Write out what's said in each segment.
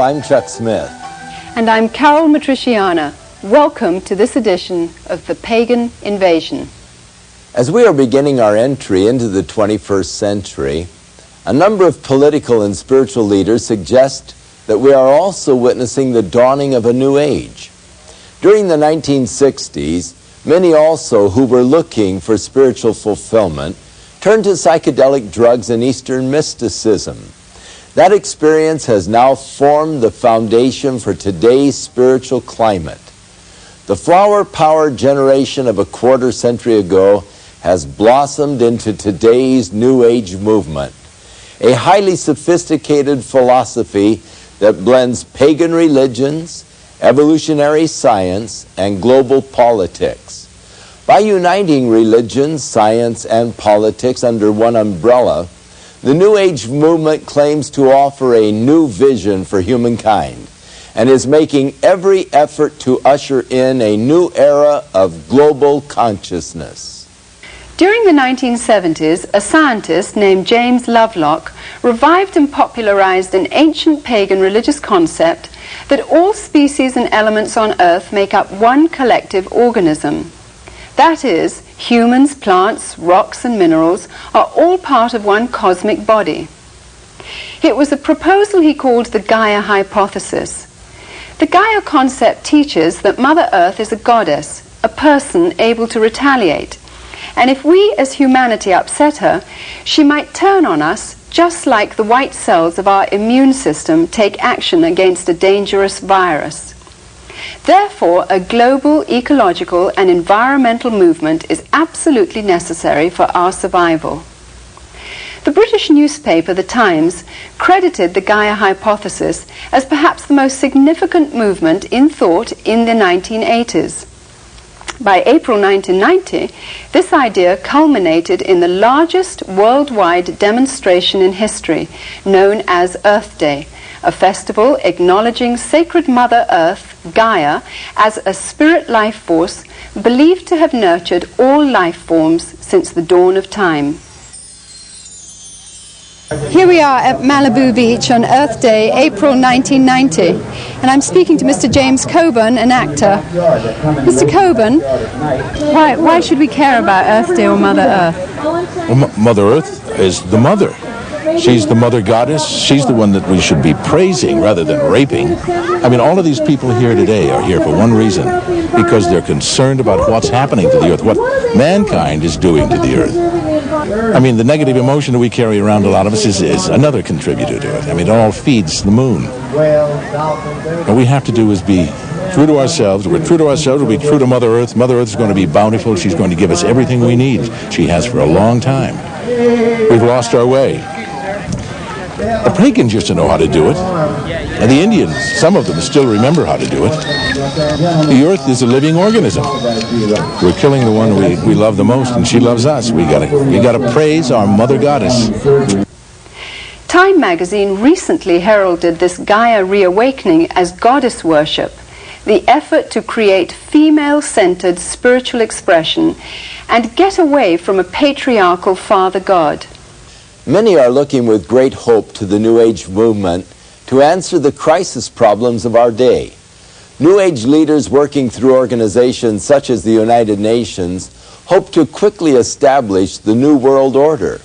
I'm Chuck Smith. And I'm Caryl Matrisciana. Welcome to this edition of The Pagan Invasion. As we are beginning our entry into the 21st century, a number of political and spiritual leaders suggest that we are also witnessing the dawning of a new age. During the 1960s, many also who were looking for spiritual fulfillment turned to psychedelic drugs and Eastern mysticism. That experience has now formed the foundation for today's spiritual climate. The flower-powered generation of a quarter century ago has blossomed into today's New Age movement, a highly sophisticated philosophy that blends pagan religions, evolutionary science, and global politics. By uniting religion, science, and politics under one umbrella, the New Age movement claims to offer a new vision for humankind and is making every effort to usher in a new era of global consciousness. During the 1970s, a scientist named James Lovelock revived and popularized an ancient pagan religious concept that all species and elements on Earth make up one collective organism. That is, humans, plants, rocks, and minerals are all part of one cosmic body. It was a proposal he called the Gaia hypothesis. The Gaia concept teaches that Mother Earth is a goddess, a person able to retaliate. And if we as humanity upset her, she might turn on us just like the white cells of our immune system take action against a dangerous virus. Therefore, a global ecological and environmental movement is absolutely necessary for our survival. The British newspaper, The Times, credited the Gaia hypothesis as perhaps the most significant movement in thought in the 1980s. By April 1990, this idea culminated in the largest worldwide demonstration in history, known as Earth Day, a festival acknowledging sacred Mother Earth, Gaia, as a spirit life force believed to have nurtured all life forms since the dawn of time. Here we are at Malibu Beach on Earth Day, April 1990, and I'm speaking to Mr. James Coburn, an actor. Mr. Coburn, why should we care about Earth Day or Mother Earth? Well, Mother Earth is the mother. She's the mother goddess. She's the one that we should be praising rather than raping. I mean, all of these people here today are here for one reason, because they're concerned about what's happening to the earth, what mankind is doing to the earth. I mean, the negative emotion that we carry around, a lot of us, is another contributor to it. I mean, it all feeds the moon. What we have to do is be true to ourselves. We're true to ourselves. We'll be true to Mother Earth. Mother Earth is going to be bountiful. She's going to give us everything we need. She has for a long time. We've lost our way. The pagans used to know how to do it. And the Indians, some of them still remember how to do it. The earth is a living organism. We're killing the one we love the most, and she loves us. We gotta praise our mother goddess. Time magazine recently heralded this Gaia reawakening as goddess worship, the effort to create female-centered spiritual expression and get away from a patriarchal father god. Many are looking with great hope to the New Age movement to answer the crisis problems of our day. New Age leaders working through organizations such as the United Nations hope to quickly establish the New World Order.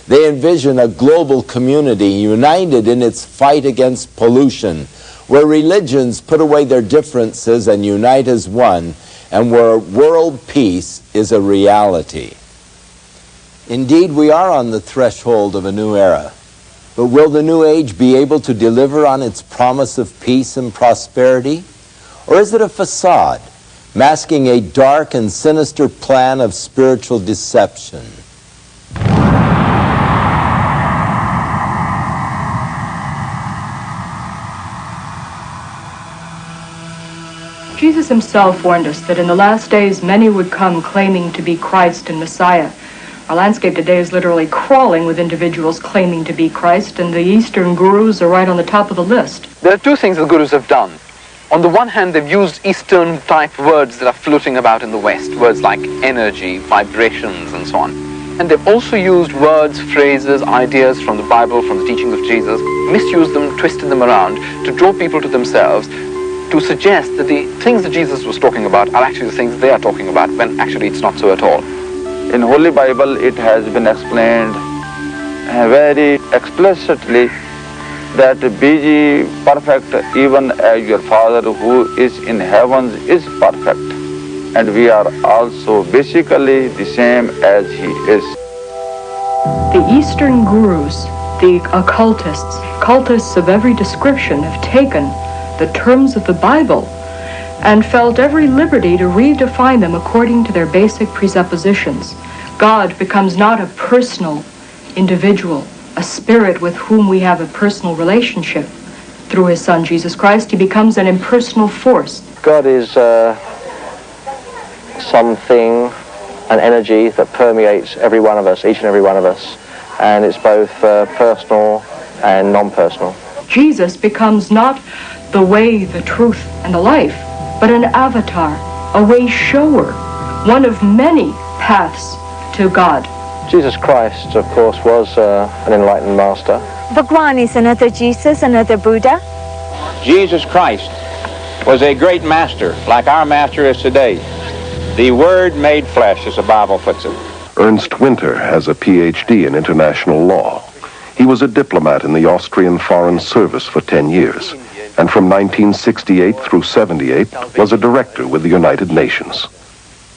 They envision a global community united in its fight against pollution, where religions put away their differences and unite as one, and where world peace is a reality. Indeed, we are on the threshold of a new era. But will the New Age be able to deliver on its promise of peace and prosperity? Or is it a facade, masking a dark and sinister plan of spiritual deception? Jesus himself warned us that in the last days many would come claiming to be Christ and Messiah. Our landscape today is literally crawling with individuals claiming to be Christ, and the Eastern gurus are right on the top of the list. There are two things the gurus have done. On the one hand, they've used Eastern-type words that are floating about in the West, words like energy, vibrations, and so on. And they've also used words, phrases, ideas from the Bible, from the teachings of Jesus, misused them, twisted them around to draw people to themselves, to suggest that the things that Jesus was talking about are actually the things they are talking about, when actually it's not so at all. In Holy Bible, it has been explained very explicitly that be ye perfect even as your Father who is in heavens is perfect. And we are also basically the same as he is. The Eastern gurus, the occultists of every description, have taken the terms of the Bible and felt every liberty to redefine them according to their basic presuppositions. God becomes not a personal individual, a spirit with whom we have a personal relationship through his Son, Jesus Christ. He becomes an impersonal force. God is something, an energy that permeates every one of us, each and every one of us, and it's both personal and non-personal. Jesus becomes not the way, the truth, and the life, but an avatar, a way shower, one of many paths to God. Jesus Christ, of course, was an enlightened master. Bhagwan is another Jesus, another Buddha. Jesus Christ was a great master, like our master is today. The Word made flesh, as the Bible puts it. Ernst Winter has a PhD in international law. He was a diplomat in the Austrian Foreign Service for 10 years, and from 1968 through 78 was a director with the United Nations.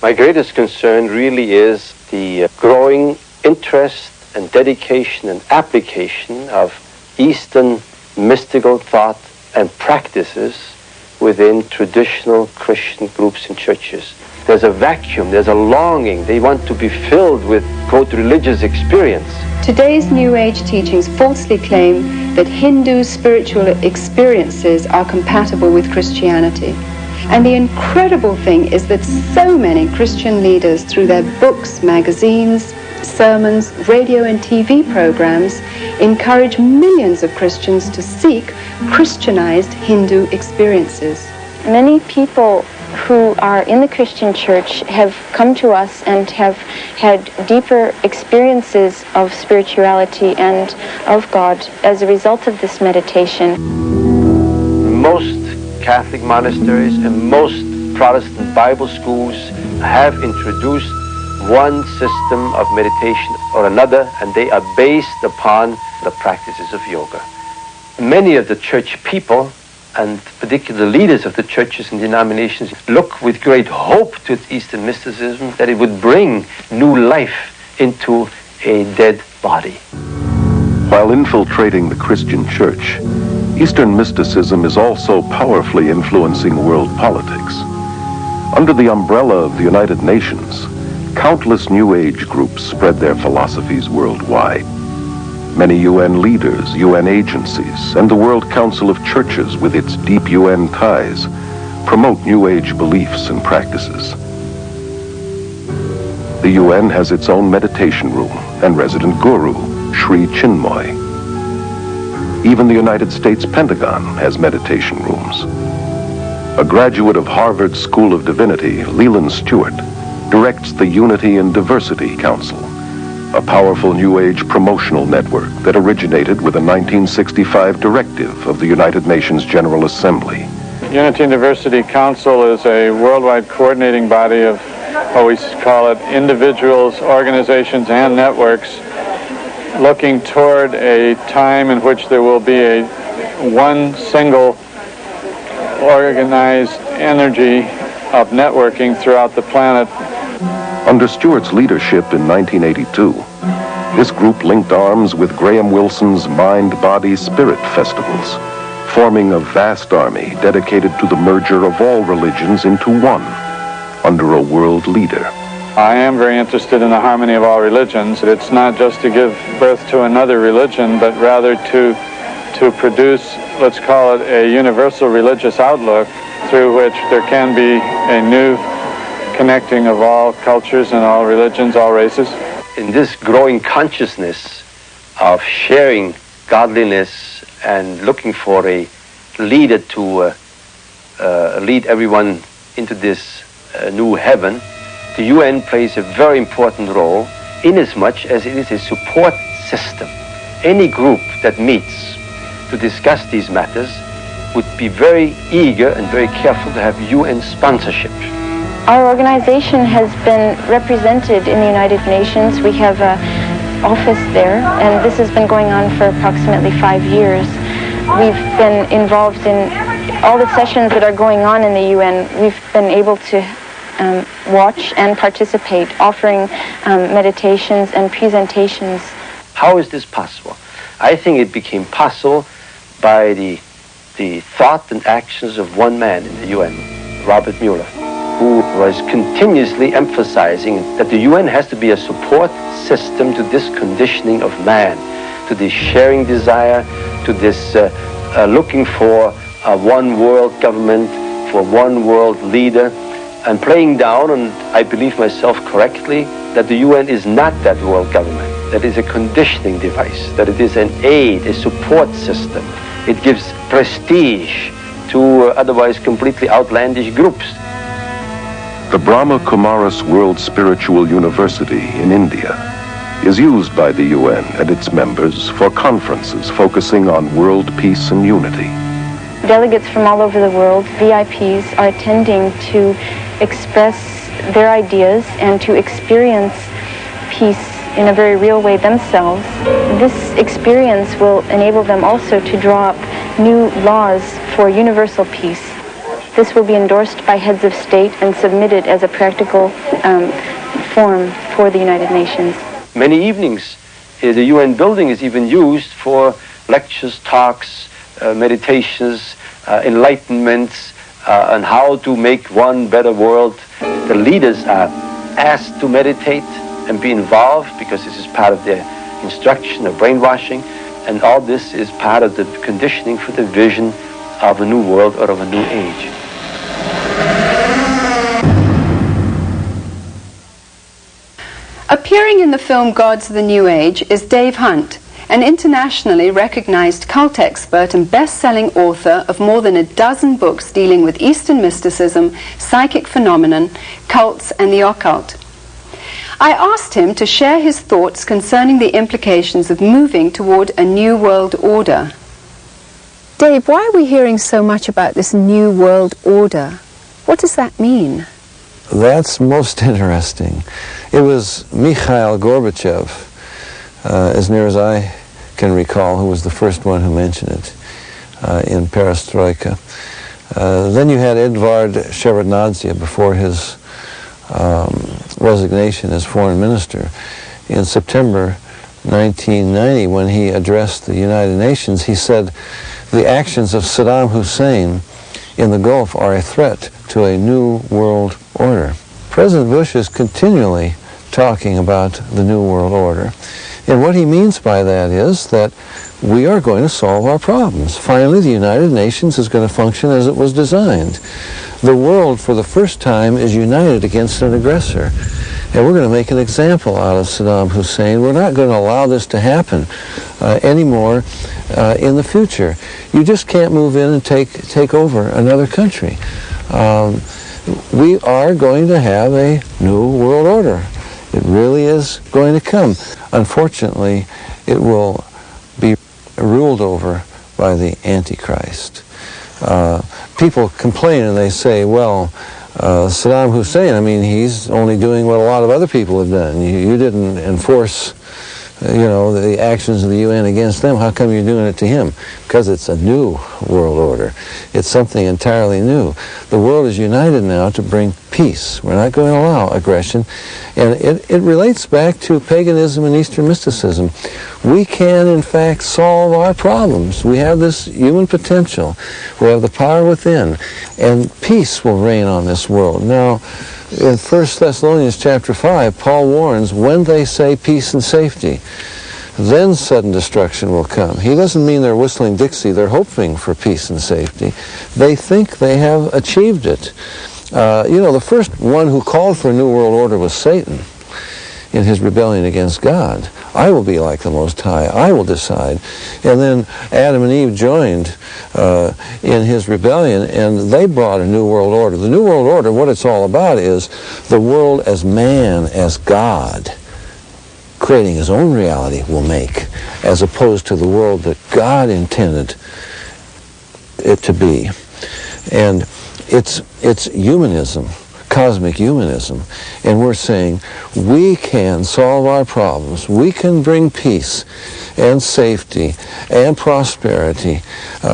My greatest concern really is the growing interest and dedication and application of Eastern mystical thought and practices within traditional Christian groups and churches. There's a vacuum, there's a longing. They want to be filled with, quote, religious experience. Today's New Age teachings falsely claim that Hindu spiritual experiences are compatible with Christianity. And the incredible thing is that so many Christian leaders, through their books, magazines, sermons, radio and TV programs, encourage millions of Christians to seek Christianized Hindu experiences. Many people who are in the Christian church have come to us and have had deeper experiences of spirituality and of God as a result of this meditation. Most Catholic monasteries and most Protestant Bible schools have introduced one system of meditation or another, and they are based upon the practices of yoga. Many of the church people, and particularly leaders of the churches and denominations, look with great hope to Eastern mysticism that it would bring new life into a dead body. While infiltrating the Christian church, Eastern mysticism is also powerfully influencing world politics. Under the umbrella of the United Nations, countless New Age groups spread their philosophies worldwide. Many UN leaders, UN agencies, and the World Council of Churches with its deep UN ties promote New Age beliefs and practices. The UN has its own meditation room and resident guru, Sri Chinmoy. Even the United States Pentagon has meditation rooms. A graduate of Harvard School of Divinity, Leland Stewart, directs the Unity and Diversity Council, a powerful New Age promotional network that originated with a 1965 directive of the United Nations General Assembly. Unity and Diversity Council is a worldwide coordinating body of what we call it individuals, organizations, and networks looking toward a time in which there will be one single organized energy of networking throughout the planet. Under Stewart's leadership in 1982, this group linked arms with Graham Wilson's Mind, Body, Spirit festivals, forming a vast army dedicated to the merger of all religions into one, under a world leader. I am very interested in the harmony of all religions. It's not just to give birth to another religion, but rather to produce, let's call it, a universal religious outlook through which there can be a new connecting of all cultures and all religions, all races. In this growing consciousness of sharing godliness and looking for a leader to lead everyone into this new heaven, the UN plays a very important role inasmuch as it is a support system. Any group that meets to discuss these matters would be very eager and very careful to have UN sponsorship. Our organization has been represented in the United Nations. We have an office there, and this has been going on for approximately 5 years. We've been involved in all the sessions that are going on in the UN. We've been able to watch and participate, offering meditations and presentations. How is this possible? I think it became possible by the thought and actions of one man in the UN, Robert Mueller, who was continuously emphasizing that the UN has to be a support system to this conditioning of man, to this sharing desire, to this looking for a one world government, for one world leader, and playing down, and I believe myself correctly, that the UN is not that world government, that is a conditioning device, that it is an aid, a support system. It gives prestige to otherwise completely outlandish groups. The Brahma Kumaris World Spiritual University in India is used by the UN and its members for conferences focusing on world peace and unity. Delegates from all over the world, VIPs, are attending to express their ideas and to experience peace in a very real way themselves. This experience will enable them also to draw up new laws for universal peace. This will be endorsed by heads of state and submitted as a practical form for the United Nations. Many evenings, the UN building is even used for lectures, talks, meditations, enlightenments on how to make one better world. The leaders are asked to meditate and be involved because this is part of their instruction or brainwashing, and all this is part of the conditioning for the vision of a new world or of a new age. Appearing in the film Gods of the New Age is Dave Hunt, an internationally recognized cult expert and best-selling author of more than a dozen books dealing with Eastern mysticism, psychic phenomenon, cults, and the occult. I asked him to share his thoughts concerning the implications of moving toward a new world order. Dave, why are we hearing so much about this new world order? What does that mean? That's most interesting. It was Mikhail Gorbachev, as near as I can recall, who was the first one who mentioned it in Perestroika. Then you had Edvard Shevardnadze before his resignation as foreign minister. In September 1990, when he addressed the United Nations, he said, "The actions of Saddam Hussein in the Gulf are a threat to a new world order." President Bush is continually talking about the new world order. And what he means by that is that we are going to solve our problems. Finally, the United Nations is going to function as it was designed. The world, for the first time, is united against an aggressor. And we're going to make an example out of Saddam Hussein. We're not going to allow this to happen anymore in the future. You just can't move in and take over another country. We are going to have a new world order. It really is going to come. Unfortunately, it will be ruled over by the Antichrist. People complain and they say, well, Saddam Hussein, I mean, he's only doing what a lot of other people have done. You didn't enforce, the actions of the UN against them. How come you're doing it to him? Because it's a new world order. It's something entirely new. The world is united now to bring peace. We're not going to allow aggression. And it relates back to paganism and Eastern mysticism. We can, in fact, solve our problems. We have this human potential. We have the power within. And peace will reign on this world. Now, in 1 Thessalonians chapter 5, Paul warns, when they say peace and safety, then sudden destruction will come. He doesn't mean they're whistling Dixie. They're hoping for peace and safety. They think they have achieved it. The first one who called for a new world order was Satan in his rebellion against God. I will be like the Most High. I will decide. And then Adam and Eve joined in his rebellion, and they brought a new world order. The new world order, what it's all about is the world as man, as God. creating his own reality will make, as opposed to the world that God intended it to be. And it's humanism, cosmic humanism, and we're saying we can solve our problems, we can bring peace and safety and prosperity,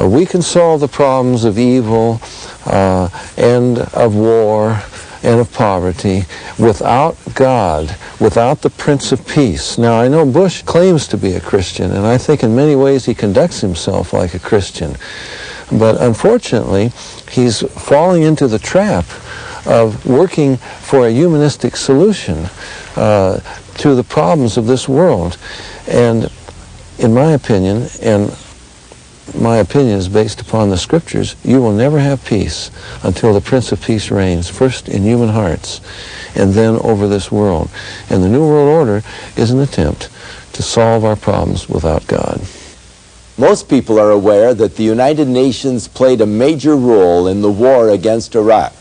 we can solve the problems of evil and of war and of poverty without God, without the Prince of Peace. Now, I know Bush claims to be a Christian, and I think in many ways he conducts himself like a Christian. But unfortunately, he's falling into the trap of working for a humanistic solution to the problems of this world. And in my opinion, and my opinion is based upon the scriptures, you will never have peace until the Prince of Peace reigns, first in human hearts and then over this world. And the New World Order is an attempt to solve our problems without God. Most people are aware that the United Nations played a major role in the war against Iraq.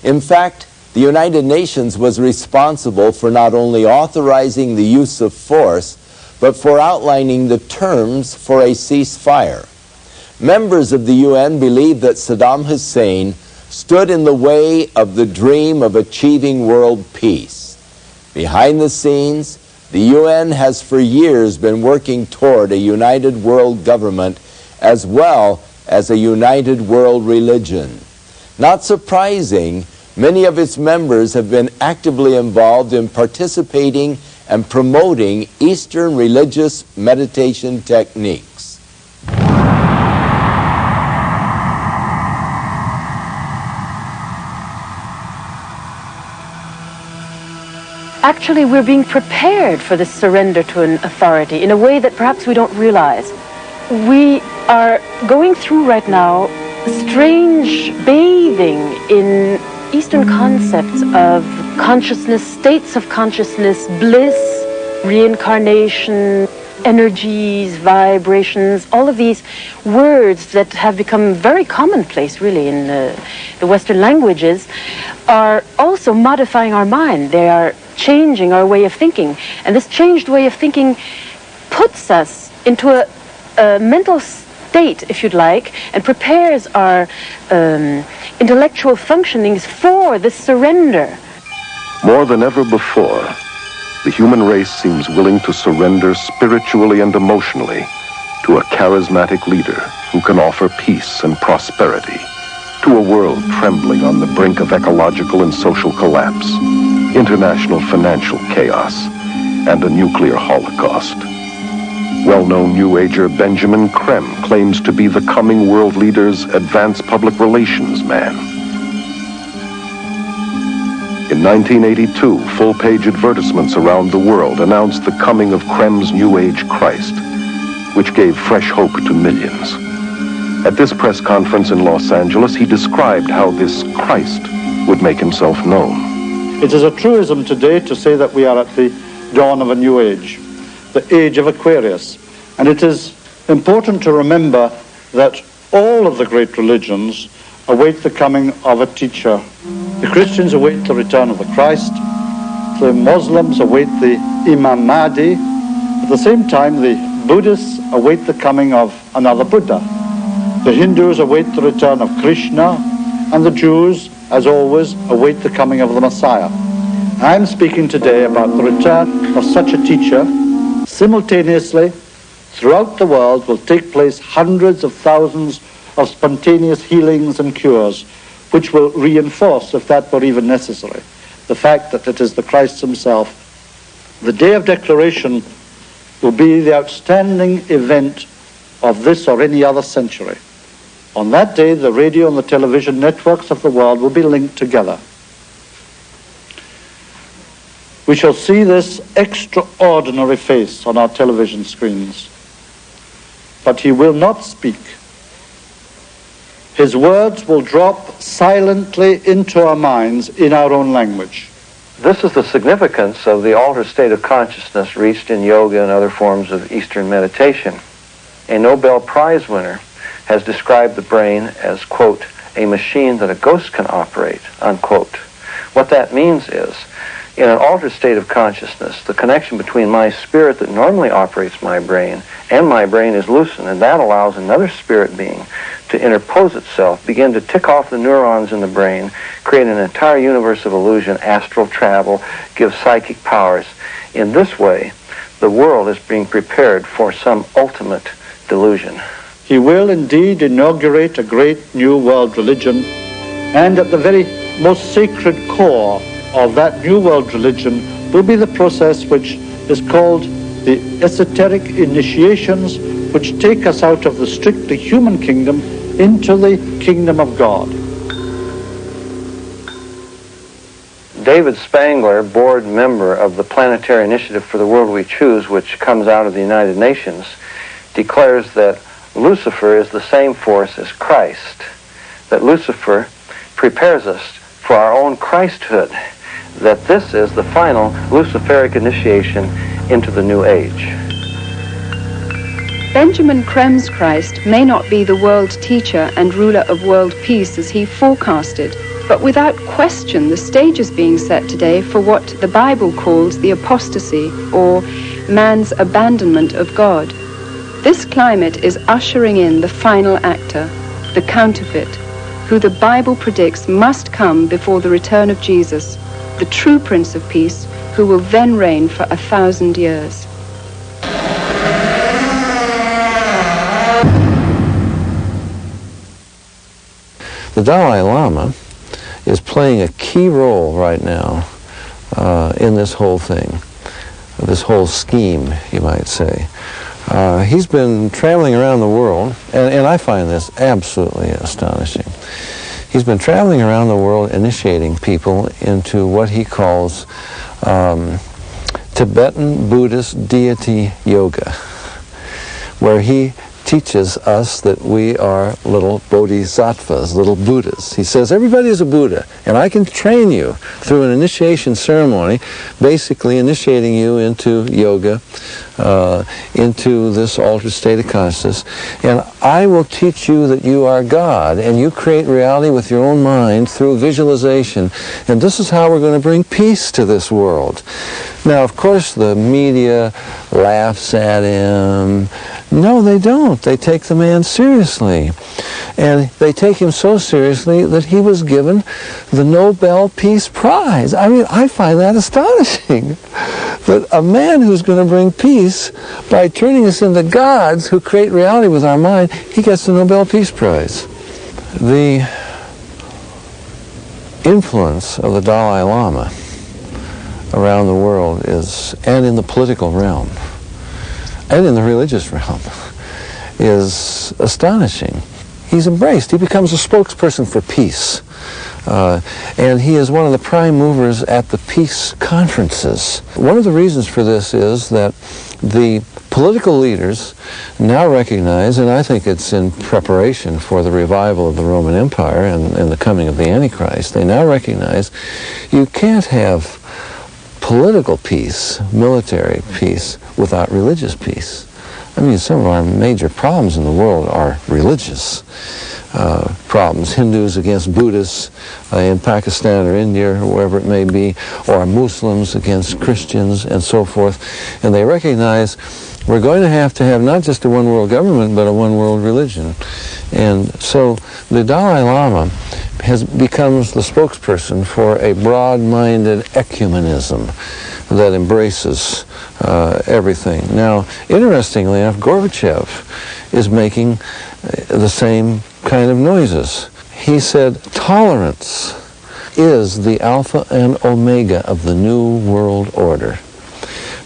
In fact, the United Nations was responsible for not only authorizing the use of force, but for outlining the terms for a ceasefire. Members of the UN believe that Saddam Hussein stood in the way of the dream of achieving world peace. Behind the scenes, the UN has for years been working toward a united world government as well as a united world religion. Not surprising, many of its members have been actively involved in participating and promoting Eastern religious meditation techniques. Actually, we're being prepared for this surrender to an authority in a way that perhaps we don't realize. We are going through right now strange bathing in Eastern concepts of consciousness, states of consciousness, bliss, reincarnation, energies, vibrations, all of these words that have become very commonplace really in the Western languages are also modifying our mind. They are changing our way of thinking. And this changed way of thinking puts us into a mental state, if you'd like, and prepares our intellectual functionings for this surrender. More than ever before, the human race seems willing to surrender spiritually and emotionally to a charismatic leader who can offer peace and prosperity to a world trembling on the brink of ecological and social collapse, international financial chaos, and a nuclear holocaust. Well-known New Ager Benjamin Creme claims to be the coming world leader's advanced public relations man. In 1982, full-page advertisements around the world announced the coming of Creme's New Age Christ, which gave fresh hope to millions. At this press conference in Los Angeles, he described how this Christ would make himself known. It is a truism today to say that we are at the dawn of a new age, the age of Aquarius. And it is important to remember that all of the great religions await the coming of a teacher. The Christians await the return of the Christ. The Muslims await the Imam Mahdi. At the same time, the Buddhists await the coming of another Buddha. The Hindus await the return of Krishna, and the Jews, as always, await the coming of the Messiah. I'm speaking today about the return of such a teacher. Simultaneously, throughout the world will take place hundreds of thousands of spontaneous healings and cures, which will reinforce, if that were even necessary, the fact that it is the Christ himself. The day of declaration will be the outstanding event of this or any other century. On that day, the radio and the television networks of the world will be linked together. We shall see this extraordinary face on our television screens. But he will not speak. His words will drop silently into our minds in our own language. This is the significance of the altered state of consciousness reached in yoga and other forms of Eastern meditation. A Nobel Prize winner has described the brain as, quote, a machine that a ghost can operate, unquote. What that means is In an altered state of consciousness, the connection between my spirit that normally operates my brain and my brain is loosened, and that allows another spirit being to interpose itself, begin to tick off the neurons in the brain, create an entire universe of illusion, astral travel, give psychic powers. In this way, the world is being prepared for some ultimate delusion. He will indeed inaugurate a great new world religion, and at the very most sacred core of that new world religion will be the process which is called the esoteric initiations, which take us out of the strictly human kingdom into the kingdom of God. David Spangler, board member of the Planetary Initiative for the World We Choose, which comes out of the United Nations, declares that Lucifer is the same force as Christ, that Lucifer prepares us for our own Christhood, that this is the final Luciferic initiation into the New Age. Benjamin Krem's Christ may not be the world teacher and ruler of world peace as he forecasted, but without question the stage is being set today for what the Bible calls the apostasy, or man's abandonment of God. This climate is ushering in the final actor, the counterfeit, who the Bible predicts must come before the return of Jesus, the true Prince of Peace, who will then reign for 1,000 years. The Dalai Lama is playing a key role right now in this whole thing, this whole scheme, you might say. He's been traveling around the world, and I find this absolutely astonishing. He's been traveling around the world initiating people into what he calls Tibetan Buddhist deity yoga, where he teaches us that we are little bodhisattvas, little Buddhas. He says everybody is a Buddha, and I can train you through an initiation ceremony, basically initiating you into yoga, into this altered state of consciousness, and I will teach you that you are God, and you create reality with your own mind through visualization, and this is how we're going to bring peace to this world. Now, of course, the media laughs at him. No, they don't. They take the man seriously. And they take him so seriously that he was given the Nobel Peace Prize. I mean, I find that astonishing. That a man who's going to bring peace by turning us into gods who create reality with our mind, he gets the Nobel Peace Prize. The influence of the Dalai Lama around the world is, and in the political realm, and in the religious realm, is astonishing. He's embraced. He becomes a spokesperson for peace. And he is one of the prime movers at the peace conferences. One of the reasons for this is that the political leaders now recognize, and I think it's in preparation for the revival of the Roman Empire and the coming of the Antichrist, they now recognize you can't have political peace, military peace, without religious peace. I mean, some of our major problems in the world are religious problems. Hindus against Buddhists in Pakistan or India or wherever it may be, or Muslims against Christians and so forth. And they recognize we're going to have not just a one-world government, but a one-world religion. And so the Dalai Lama becomes the spokesperson for a broad-minded ecumenism that embraces everything. Now, interestingly enough, Gorbachev is making the same kind of noises. He said, tolerance is the alpha and omega of the new world order.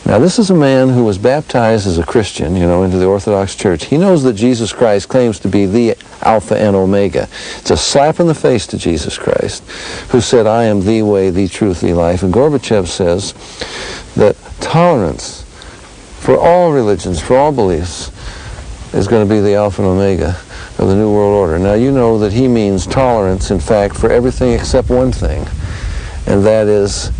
Now, this is a man who was baptized as a Christian, into the Orthodox Church. He knows that Jesus Christ claims to be the Alpha and Omega. It's a slap in the face to Jesus Christ, who said, I am the way, the truth, the life. And Gorbachev says that tolerance for all religions, for all beliefs, is going to be the Alpha and Omega of the New World Order. Now, you know that he means tolerance, in fact, for everything except one thing, and that is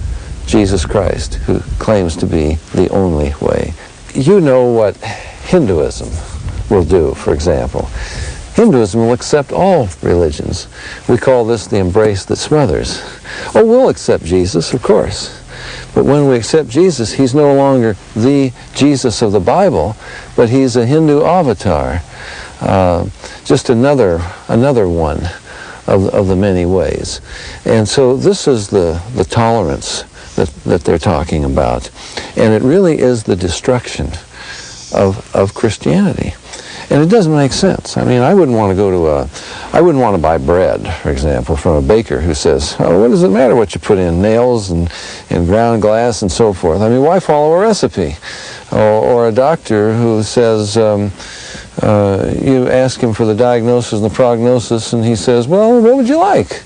Jesus Christ, who claims to be the only way. You know what Hinduism will do, for example. Hinduism will accept all religions. We call this the embrace that smothers. Oh, we'll accept Jesus, of course. But when we accept Jesus, he's no longer the Jesus of the Bible, but he's a Hindu avatar, just another one of the many ways. And so this is the tolerance that they're talking about. And it really is the destruction of Christianity. And it doesn't make sense. I mean, I wouldn't want to buy bread, for example, from a baker who says, oh, what does it matter what you put in, nails and ground glass and so forth? I mean, why follow a recipe? Or a doctor who says, you ask him for the diagnosis and the prognosis, and he says, well, what would you like?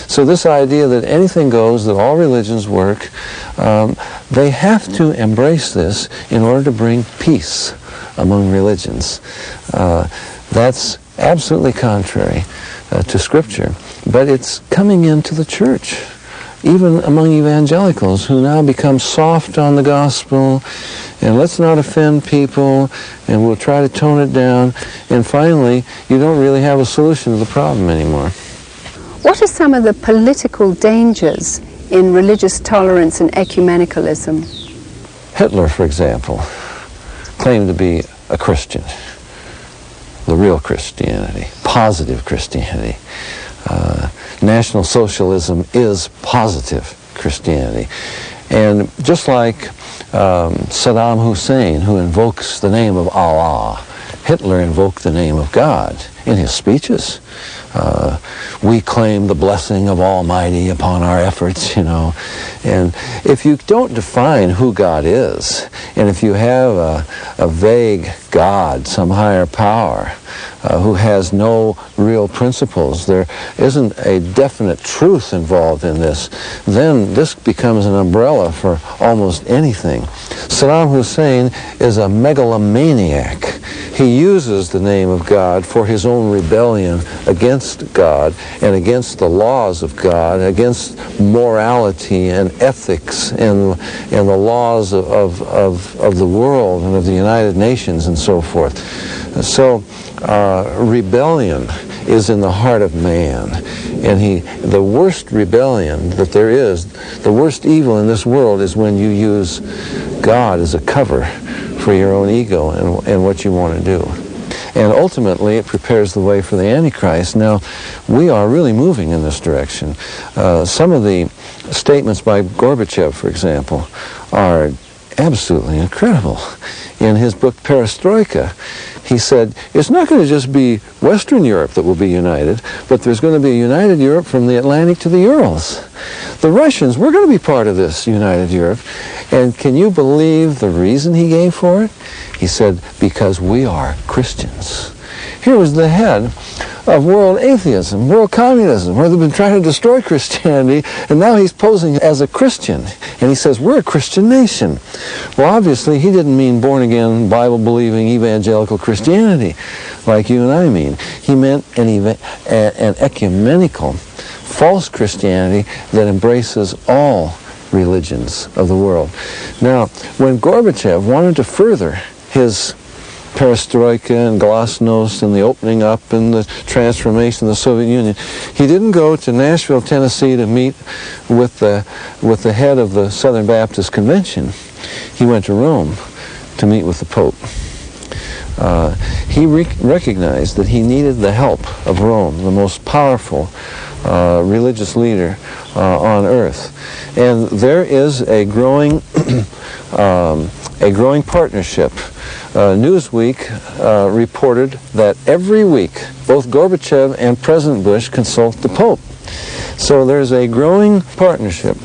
So this idea that anything goes, that all religions work, they have to embrace this in order to bring peace among religions. That's absolutely contrary to Scripture, but it's coming into the church, even among evangelicals who now become soft on the gospel, and let's not offend people, and we'll try to tone it down, and finally you don't really have a solution to the problem anymore. What are some of the political dangers in religious tolerance and ecumenicalism? Hitler, for example, claimed to be a Christian, the real Christianity, positive Christianity. National Socialism is positive Christianity. And just like Saddam Hussein, who invokes the name of Allah, Hitler invoked the name of God in his speeches. We claim the blessing of Almighty upon our efforts, you know. And if you don't define who God is, and if you have a vague God, some higher power, who has no real principles, there isn't a definite truth involved in this, then this becomes an umbrella for almost anything. Saddam Hussein is a megalomaniac. He uses the name of God for his own rebellion against God and against the laws of God, against morality and ethics and the laws of the world and of the United Nations and so forth. So rebellion is in the heart of man, and the worst rebellion that there is, the worst evil in this world is when you use God as a cover for your own ego and what you want to do. And ultimately it prepares the way for the Antichrist. Now, we are really moving in this direction. Some of the statements by Gorbachev, for example, are absolutely incredible. In his book Perestroika, he said, it's not going to just be Western Europe that will be united, but there's going to be a united Europe from the Atlantic to the Urals. The Russians, we're going to be part of this united Europe. And can you believe the reason he gave for it? He said, because we are Christians. Here was the head of world atheism, world communism, where they've been trying to destroy Christianity, and now he's posing as a Christian. And he says, we're a Christian nation. Well, obviously, he didn't mean born-again, Bible-believing, evangelical Christianity, like you and I mean. He meant an ecumenical, false Christianity that embraces all religions of the world. Now, when Gorbachev wanted to further his perestroika and glasnost and the opening up and the transformation of the Soviet Union, he didn't go to Nashville, Tennessee to meet with the head of the Southern Baptist Convention. He went to Rome to meet with the Pope. He recognized that he needed the help of Rome, the most powerful religious leader on earth. And there is a growing partnership. Newsweek reported that every week both Gorbachev and President Bush consult the Pope. So there's a growing partnership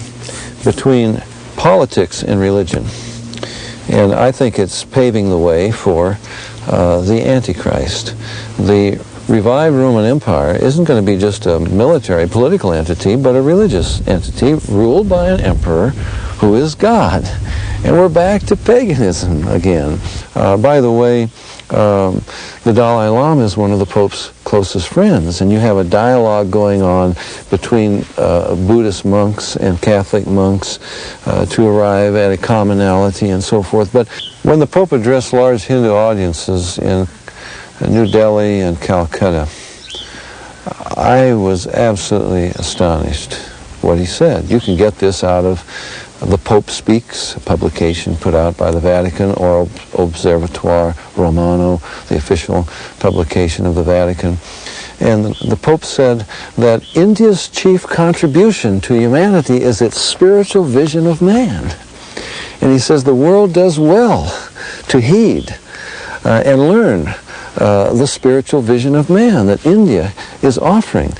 between politics and religion. And I think it's paving the way for the Antichrist. The revived Roman Empire isn't going to be just a military, political entity, but a religious entity ruled by an emperor who is God. And we're back to paganism again. By the way, the Dalai Lama is one of the Pope's closest friends, and you have a dialogue going on between Buddhist monks and Catholic monks to arrive at a commonality and so forth. But when the Pope addressed large Hindu audiences in New Delhi and Calcutta, I was absolutely astonished what he said. You can get this out of The Pope Speaks, a publication put out by the Vatican, or Observatoire Romano, the official publication of the Vatican. And the Pope said that India's chief contribution to humanity is its spiritual vision of man. And he says the world does well to heed and learn the spiritual vision of man that India is offering.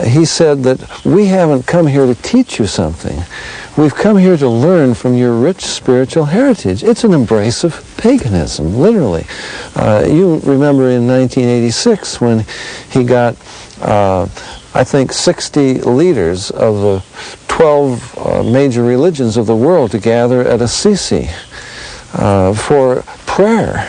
He said that we haven't come here to teach you something. We've come here to learn from your rich spiritual heritage. It's an embrace of paganism, literally. You remember in 1986 when he got, I think, 60 leaders of the 12 major religions of the world to gather at Assisi for prayer.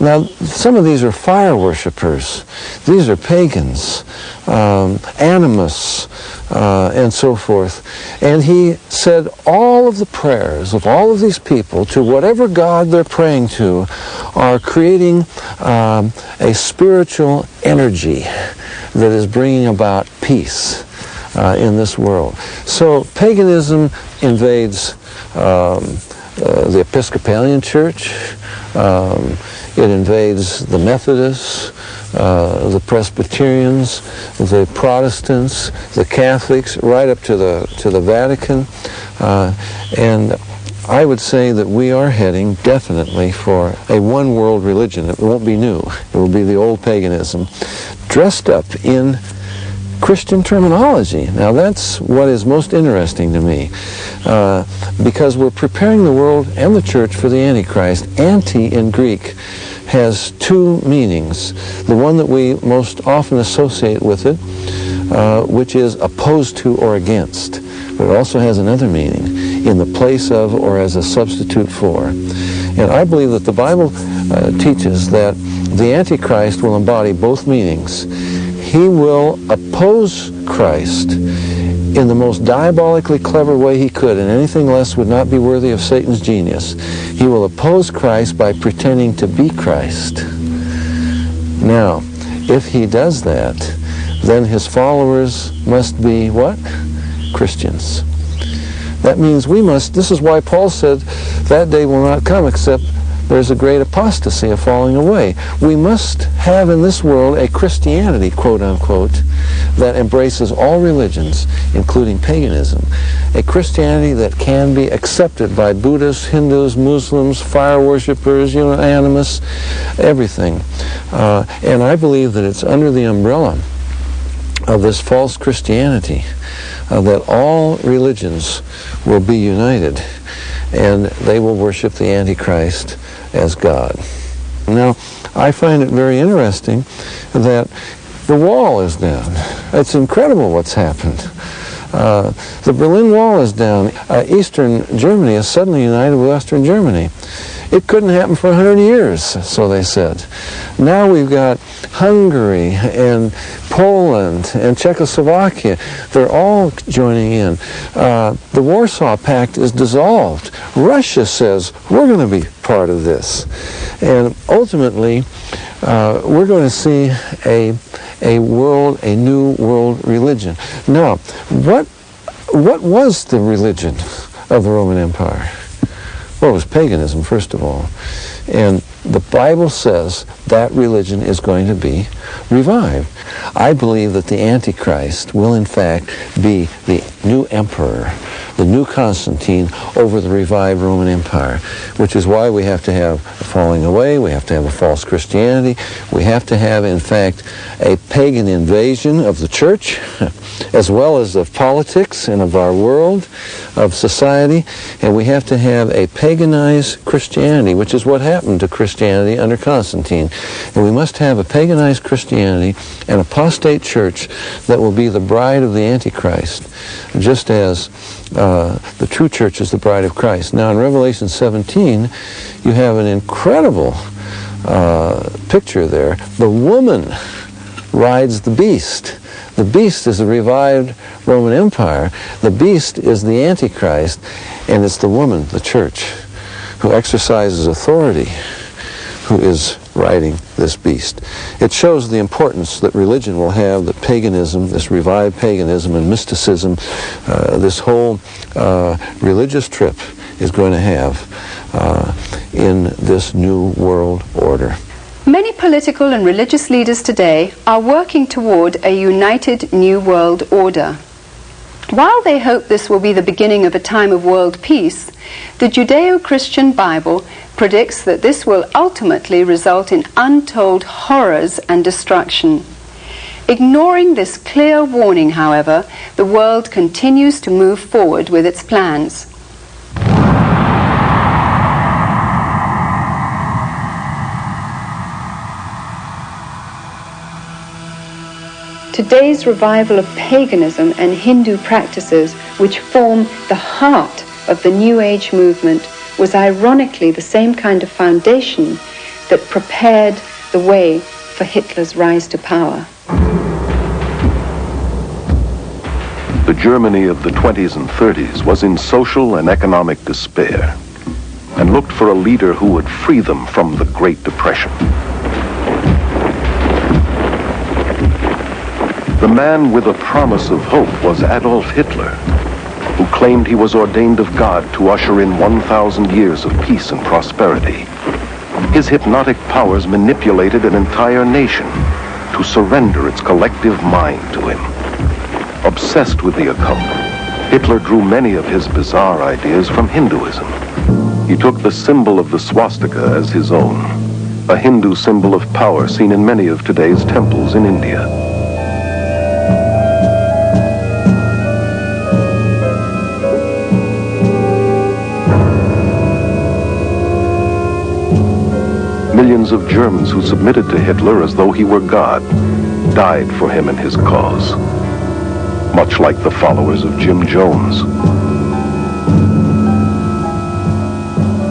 Now, some of these are fire worshippers. These are pagans, animists, and so forth. And he said all of the prayers of all of these people to whatever God they're praying to are creating a spiritual energy that is bringing about peace in this world. So paganism invades the Episcopalian Church. It invades the Methodists, the Presbyterians, the Protestants, the Catholics, right up to the Vatican. And I would say that we are heading definitely for a one-world religion. It won't be new. It will be the old paganism, dressed up in Christian terminology. Now that's what is most interesting to me, because we're preparing the world and the church for the Antichrist. Anti in Greek has two meanings. The one that we most often associate with it, which is opposed to or against, but it also has another meaning, in the place of or as a substitute for. And I believe that the Bible teaches that the Antichrist will embody both meanings. He will oppose Christ in the most diabolically clever way he could, and anything less would not be worthy of Satan's genius. He will oppose Christ by pretending to be Christ. Now, if he does that, then his followers must be what? Christians. That means we must, this is why Paul said, that day will not come except there's a great apostasy, a falling away. We must have in this world a Christianity, quote unquote, that embraces all religions, including paganism. A Christianity that can be accepted by Buddhists, Hindus, Muslims, fire worshippers, animists, everything. And I believe that it's under the umbrella of this false Christianity that all religions will be united and they will worship the Antichrist as God. Now, I find it very interesting that the wall is down. It's incredible what's happened. The Berlin Wall is down. Eastern Germany is suddenly united with Western Germany. It couldn't happen for 100 years, so they said. Now we've got Hungary and Poland and Czechoslovakia. They're all joining in. The Warsaw Pact is dissolved. Russia says, we're going to be part of this. And ultimately, we're going to see a new world religion. Now, what was the religion of the Roman Empire? Well, it was paganism, first of all. And the Bible says that religion is going to be revived. I believe that the Antichrist will, in fact, be the new emperor, the new Constantine over the revived Roman Empire, which is why we have to have a falling away, we have to have a false Christianity, we have to have, in fact, a pagan invasion of the church, as well as of politics and of our world, of society, and we have to have a paganized Christianity, which is what happened to Christianity under Constantine. And we must have a paganized Christianity, an apostate church that will be the bride of the Antichrist, just as the true church is the bride of Christ. Now in Revelation 17, you have an incredible picture there. The woman rides the beast. The beast is the revived Roman Empire. The beast is the Antichrist, and it's the woman, the church, who exercises authority, who is riding this beast. It shows the importance that religion will have, that paganism, this revived paganism and mysticism, this whole religious trip is going to have in this new world order. Many political and religious leaders today are working toward a united new world order. While they hope this will be the beginning of a time of world peace, the Judeo-Christian Bible predicts that this will ultimately result in untold horrors and destruction. Ignoring this clear warning, however, the world continues to move forward with its plans. Today's revival of paganism and Hindu practices, which form the heart of the New Age movement, was ironically the same kind of foundation that prepared the way for Hitler's rise to power. The Germany of the 20s and 30s was in social and economic despair and looked for a leader who would free them from the Great Depression. The man with a promise of hope was Adolf Hitler, who claimed he was ordained of God to usher in 1,000 years of peace and prosperity. His hypnotic powers manipulated an entire nation to surrender its collective mind to him. Obsessed with the occult, Hitler drew many of his bizarre ideas from Hinduism. He took the symbol of the swastika as his own, a Hindu symbol of power seen in many of today's temples in India. Millions of Germans who submitted to Hitler as though he were God died for him and his cause, much like the followers of Jim Jones.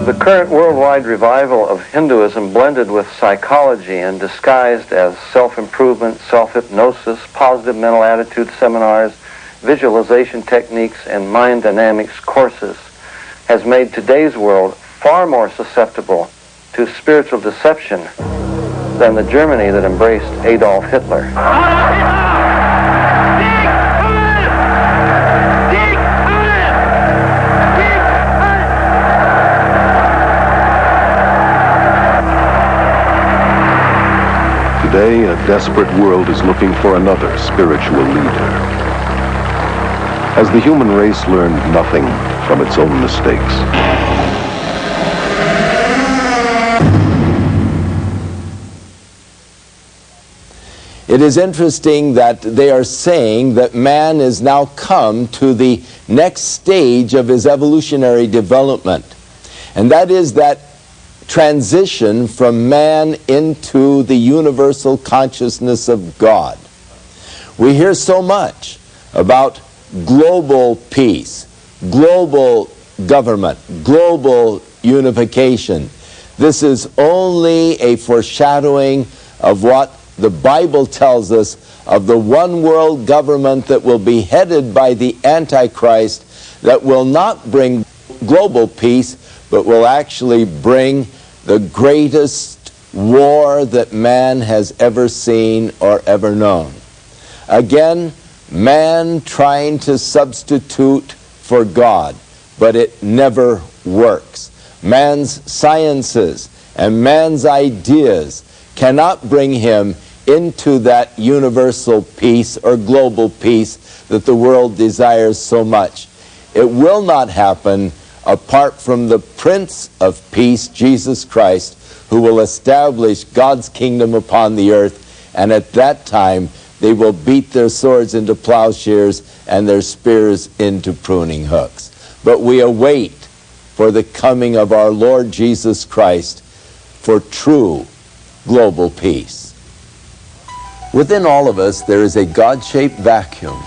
The current worldwide revival of Hinduism, blended with psychology and disguised as self-improvement, self-hypnosis, positive mental attitude seminars, visualization techniques, and mind dynamics courses, has made today's world far more susceptible to spiritual deception than the Germany that embraced Adolf Hitler. Today, a desperate world is looking for another spiritual leader. Has the human race learned nothing from its own mistakes? It is interesting that they are saying that man is now come to the next stage of his evolutionary development. And that is that transition from man into the universal consciousness of God. We hear so much about global peace, global government, global unification. This is only a foreshadowing of what the Bible tells us of the one world government that will be headed by the Antichrist, that will not bring global peace, but will actually bring the greatest war that man has ever seen or ever known. Again, man trying to substitute for God, but it never works. Man's sciences and man's ideas cannot bring him into that universal peace or global peace that the world desires so much. It will not happen apart from the Prince of Peace, Jesus Christ, who will establish God's kingdom upon the earth, and at that time they will beat their swords into plowshares and their spears into pruning hooks. But we await for the coming of our Lord Jesus Christ for true global peace. Within all of us, there is a God-shaped vacuum.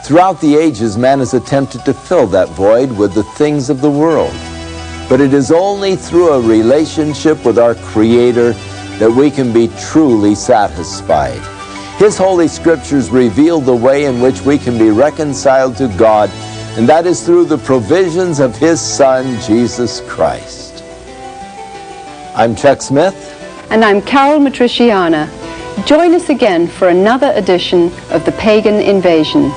Throughout the ages, man has attempted to fill that void with the things of the world. But it is only through a relationship with our Creator that we can be truly satisfied. His Holy Scriptures reveal the way in which we can be reconciled to God, and that is through the provisions of His Son, Jesus Christ. I'm Chuck Smith. And I'm Caryl Matrisciana. Join us again for another edition of The Pagan Invasion.